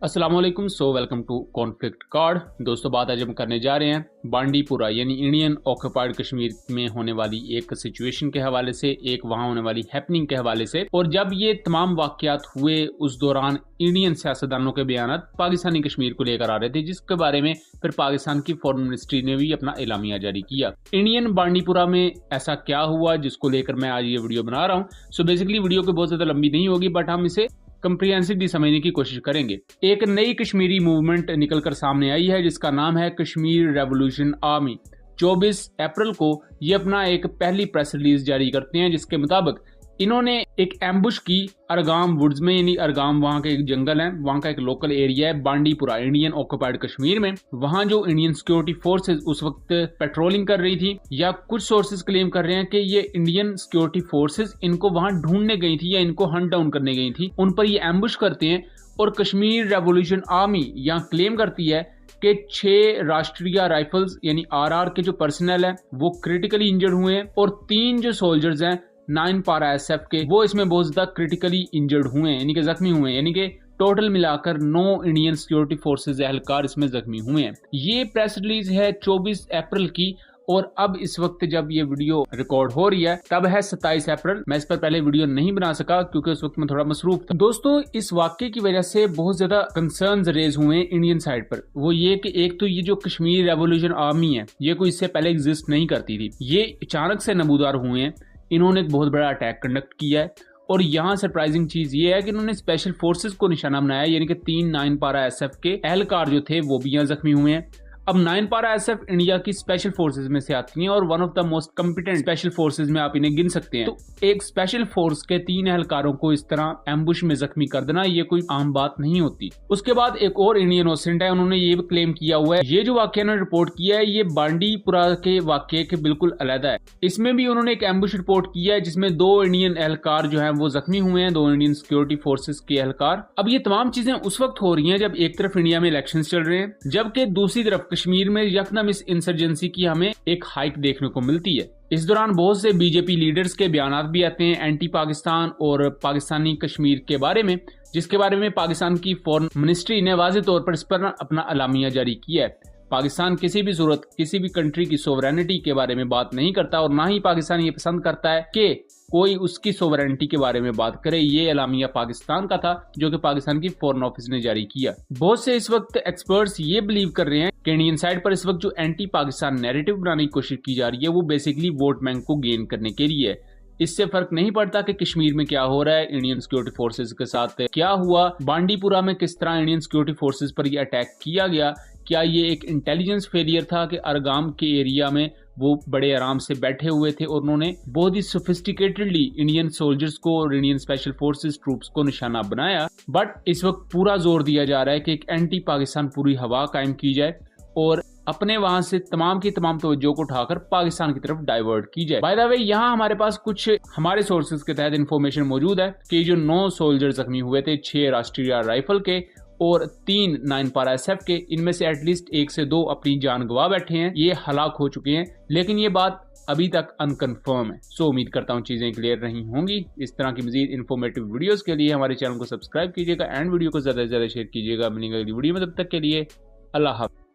अस्सलाम वालेकुम। Welcome to conflict card. दोस्तों, बात आज हम करने जा रहे हैं बांडीपुरा यानी इंडियन ऑक्युपाइड कश्मीर में होने वाली एक सिचुएशन के हवाले से, एक वहां होने वाली हैपनिंग के हवाले से। और जब ये तमाम वाकयात हुए उस दौरान इंडियन सियासतदानों के बयान पाकिस्तानी कश्मीर को लेकर आ रहे थे, जिसके बारे में फिर पाकिस्तान की फॉरेन मिनिस्ट्री ने भी अपना एलामिया जारी किया। इंडियन बांडीपुरा में ऐसा क्या हुआ जिसको लेकर मैं आज ये वीडियो बना रहा हूँ। सो बेसिकली वीडियो को बहुत ज्यादा लंबी नहीं होगी, बट हम इसे कंप्रिहेंसिवली समझने की कोशिश करेंगे। एक नई कश्मीरी मूवमेंट निकलकर सामने आई है जिसका नाम है कश्मीर रेवोल्यूशन आर्मी। 24 अप्रैल को ये अपना एक पहली प्रेस रिलीज जारी करते हैं, जिसके मुताबिक इन्होंने एक एम्बुश की अरगाम वुड्स में, यानी अरगाम वहां के एक जंगल है, वहां का एक लोकल एरिया है बांडीपुरा इंडियन ऑक्युपाइड कश्मीर में। वहां जो इंडियन सिक्योरिटी फोर्सेस उस वक्त पेट्रोलिंग कर रही थी, या कुछ सोर्सेज क्लेम कर रहे हैं कि ये इंडियन सिक्योरिटी फोर्सेस इनको वहां ढूंढने गई थी या इनको हंट डाउन करने गई थी, उन पर ये एम्बुश करते हैं। और कश्मीर रेवोल्यूशन आर्मी यहाँ क्लेम करती है कि 6 राष्ट्रीय राइफल्स यानी आरआर के जो पर्सनल है वो क्रिटिकली इंजर्ड हुए हैं, और 3 जो सोल्जर्स हैं 9 पारा एसएफ के, वो इसमें बहुत ज्यादा क्रिटिकली इंजर्ड हुए हैं, यानी कि जख्मी हुए हैं। यानी कि टोटल मिलाकर 9 इंडियन सिक्योरिटी फोर्सेज एहलकार इसमें जख्मी हुए हैं। ये प्रेस रिलीज है 24 अप्रैल की, और अब इस वक्त जब ये वीडियो रिकॉर्ड हो रही है तब है 27 अप्रैल। मैं इस पर पहले वीडियो नहीं बना सका क्योंकि उस वक्त मैं थोड़ा मसरूफ था। दोस्तों, इस वाक्य की वजह से बहुत ज्यादा कंसर्न्स रेज हुए हैं इंडियन साइड पर। वो ये कि एक तो ये जो कश्मीर रेवोल्यूशन आर्मी है, ये कोई इससे पहले एग्जिस्ट नहीं करती थी, ये अचानक से नमूदार हुए हैं। इन्होंने एक बहुत बड़ा अटैक कंडक्ट किया है, और यहाँ सरप्राइजिंग चीज ये है कि इन्होंने स्पेशल फोर्सेस को निशाना बनाया, यानी कि 3 9 पारा एसएफ के एहलकार जो थे वो भी यहाँ जख्मी हुए हैं। अब 9 पारा एसएफ इंडिया की स्पेशल फोर्सेज में से आती हैं, और one of the most competent special forces में आप इन्हें गिन सकते हैं। तो एक स्पेशल फोर्स के 3 एहलकारों को इस तरह एम्बुश में जख्मी कर देना, ये कोई आम बात नहीं होती। उसके बाद एक और इंडियन ओसेंट है, उन्होंने ये भी क्लेम किया हुआ है, ये जो वाक्य ने रिपोर्ट किया है ये बांडीपुरा के वाक्य के बिल्कुल अलग है। इसमें भी उन्होंने एक एम्बुश रिपोर्ट किया है जिसमें 2 इंडियन एहलकार जो है वो जख्मी हुए हैं, 2 इंडियन सिक्योरिटी फोर्सेज के एहलकार। अब ये तमाम चीजें उस वक्त हो रही है जब एक तरफ इंडिया में इलेक्शन चल रहे हैं, जबकि दूसरी तरफ कश्मीर में इस इंसर्जेंसी की हमें एक हाइक देखने को मिलती है। इस दौरान बहुत से बीजेपी लीडर्स के बयान भी आते हैं एंटी पाकिस्तान और पाकिस्तानी कश्मीर के बारे में, जिसके बारे में पाकिस्तान की फॉरेन मिनिस्ट्री ने वाज़ेह तौर पर इस पर अपना एलामिया जारी किया है। पाकिस्तान किसी भी सूरत किसी भी कंट्री की सोवरेनिटी के बारे में बात नहीं करता, और ना ही पाकिस्तान ये पसंद करता है कि कोई उसकी सोवरेनिटी के बारे में बात करे। ये एलामिया पाकिस्तान का था जो कि पाकिस्तान की फॉरेन ऑफिस ने जारी किया। बहुत से इस वक्त एक्सपर्ट्स ये बिलीव कर रहे हैं कि इंडियन साइड पर इस वक्त जो एंटी पाकिस्तान नैरेटिव बनाने की कोशिश की जा रही है वो बेसिकली वोट बैंक को गेन करने के लिए है। इससे फर्क नहीं पड़ता कि कश्मीर में क्या हो रहा है, इंडियन सिक्योरिटी फोर्सेज के साथ क्या हुआ, बांडीपुरा में किस तरह इंडियन सिक्योरिटी फोर्सेज पर यह अटैक किया गया। क्या ये एक इंटेलिजेंस फेलियर था कि अरगाम के एरिया में वो बड़े आराम से बैठे हुए थे और उन्होंने बहुत ही सोफिस्टिकेटेडली इंडियन सोल्जर्स को और इंडियन स्पेशल फोर्सेस ट्रूप्स को निशाना बनाया। बट इस वक्त पूरा जोर दिया जा रहा है कि एक एंटी पाकिस्तान पूरी हवा कायम की जाए और अपने वहां से तमाम की तमाम तवज्जो को उठाकर पाकिस्तान की तरफ डाइवर्ट की जाए। बाय द वे, यहाँ हमारे पास कुछ हमारे सोर्सेज के तहत इन्फॉर्मेशन मौजूद है कि जो 9 सोल्जर जख्मी हुए थे, 6 राष्ट्रीय राइफल के और 3 9 पारा एसएफ के, इनमें से एटलीस्ट 1 से 2 अपनी जान गंवा बैठे हैं, ये हलाक हो चुके हैं, लेकिन ये बात अभी तक अनकंफर्म है। सो उम्मीद करता हूँ चीजें क्लियर रही होंगी। इस तरह की मजीद इन्फॉर्मेटिव वीडियोस के लिए हमारे चैनल को सब्सक्राइब कीजिएगा एंड वीडियो को ज्यादा से ज्यादा शेयर कीजिएगा। मिलेंगे अगली वीडियो में, तब तक के लिए अल्लाह हाफ़िज़।